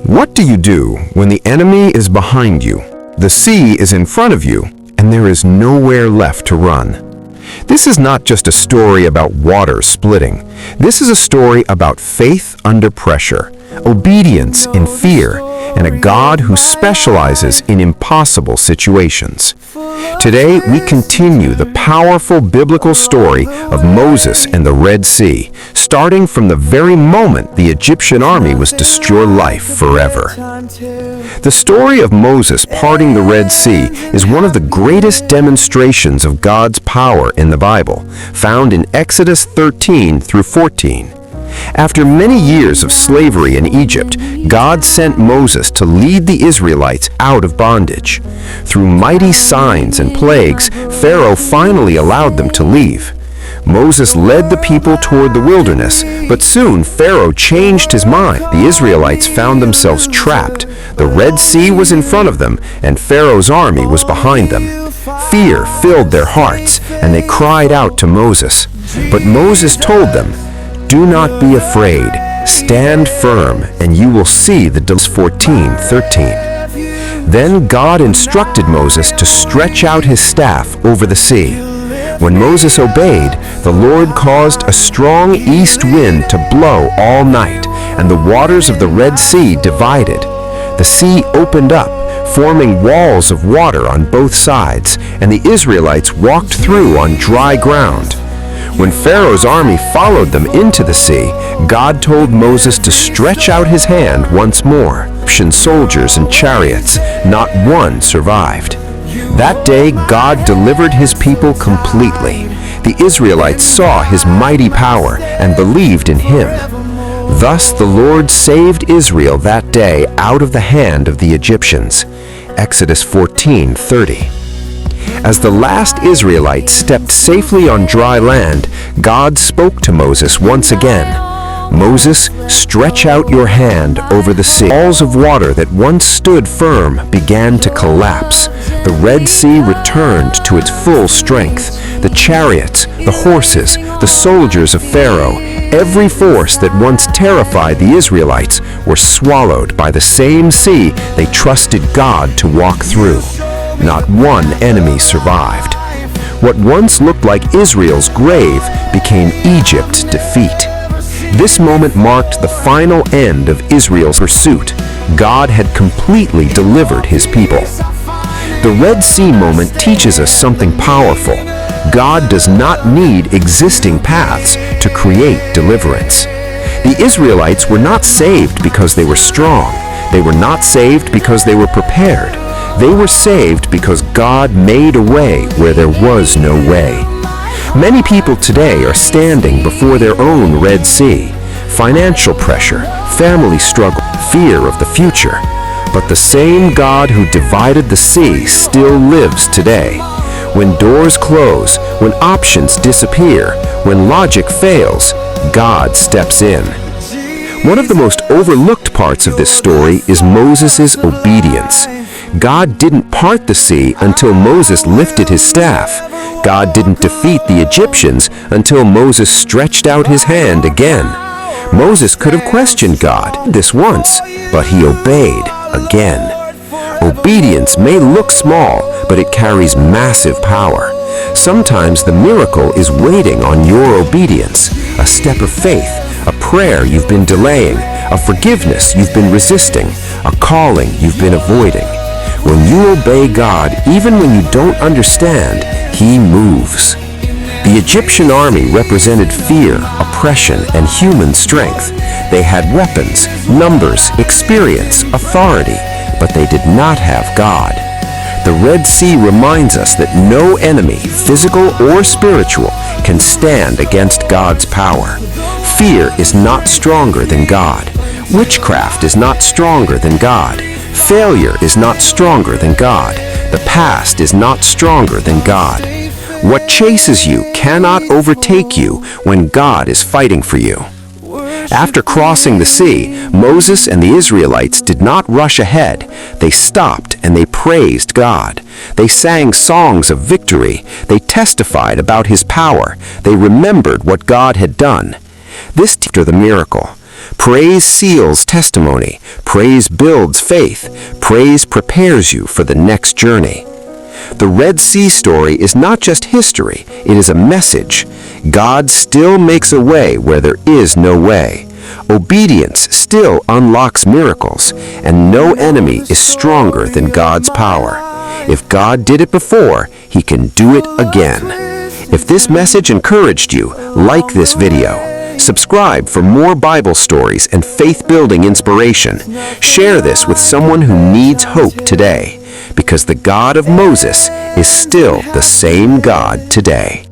What do you do when the enemy is behind you, the sea is in front of you, and there is nowhere left to run? This is not just a story about water splitting. This is a story about faith under pressure, obedience in fear, and a God who specializes in impossible situations. Today, we continue the powerful biblical story of Moses and the Red Sea, starting from the very moment the Egyptian army was to destroy life forever. The story of Moses parting the Red Sea is one of the greatest demonstrations of God's power in the Bible, found in Exodus 13 through 14. After many years of slavery in Egypt, God sent Moses to lead the Israelites out of bondage. Through mighty signs and plagues, Pharaoh finally allowed them to leave. Moses led the people toward the wilderness, but soon Pharaoh changed his mind. The Israelites found themselves trapped. The Red Sea was in front of them, and Pharaoh's army was behind them. Fear filled their hearts, and they cried out to Moses. But Moses told them, "Do not be afraid. Stand firm, and you will see the deliverance." 14:13. Then God instructed Moses to stretch out his staff over the sea. When Moses obeyed, the Lord caused a strong east wind to blow all night, and the waters of the Red Sea divided. The sea opened up, forming walls of water on both sides, and the Israelites walked through on dry ground. When Pharaoh's army followed them into the sea, God told Moses to stretch out his hand once more. Egyptian soldiers and chariots, not one survived. That day, God delivered his people completely. The Israelites saw his mighty power and believed in him. Thus, the Lord saved Israel that day out of the hand of the Egyptians. Exodus 14:30. As the last Israelites stepped safely on dry land, God spoke to Moses once again. "Moses, stretch out your hand over the sea." Walls of water that once stood firm began to collapse. The Red Sea returned to its full strength. The chariots, the horses, the soldiers of Pharaoh, every force that once terrified the Israelites were swallowed by the same sea they trusted God to walk through. Not one enemy survived. What once looked like Israel's grave became Egypt's defeat. This moment marked the final end of Israel's pursuit. God had completely delivered his people. The Red Sea moment teaches us something powerful. God does not need existing paths to create deliverance. The Israelites were not saved because they were strong. They were not saved because they were prepared. They were saved because God made a way where there was no way. Many people today are standing before their own Red Sea. Financial pressure, family struggle, fear of the future. But the same God who divided the sea still lives today. When doors close, when options disappear, when logic fails, God steps in. One of the most overlooked parts of this story is Moses' obedience. God didn't part the sea until Moses lifted his staff. God didn't defeat the Egyptians until Moses stretched out his hand again. Moses could have questioned God this once, but he obeyed again. Obedience may look small, but it carries massive power. Sometimes the miracle is waiting on your obedience, a step of faith, a prayer you've been delaying, a forgiveness you've been resisting, a calling you've been avoiding. When you obey God, even when you don't understand, he moves. The Egyptian army represented fear, oppression, and human strength. They had weapons, numbers, experience, authority, but they did not have God. The Red Sea reminds us that no enemy, physical or spiritual, can stand against God's power. Fear is not stronger than God. Witchcraft is not stronger than God. Failure is not stronger than God. The past is not stronger than God. What chases you cannot overtake you when God is fighting for you. After crossing the sea, Moses and the Israelites did not rush ahead. They stopped and they praised God. They sang songs of victory. They testified about his power. They remembered what God had done. This after the miracle. Praise seals testimony. Praise builds faith. Praise prepares you for the next journey. The Red Sea story is not just history, it is a message. God still makes a way where there is no way. Obedience still unlocks miracles, and no enemy is stronger than God's power. If God did it before, He can do it again. If this message encouraged you, like this video. Subscribe for more Bible stories and faith-building inspiration. Share this with someone who needs hope today, because the God of Moses is still the same God today.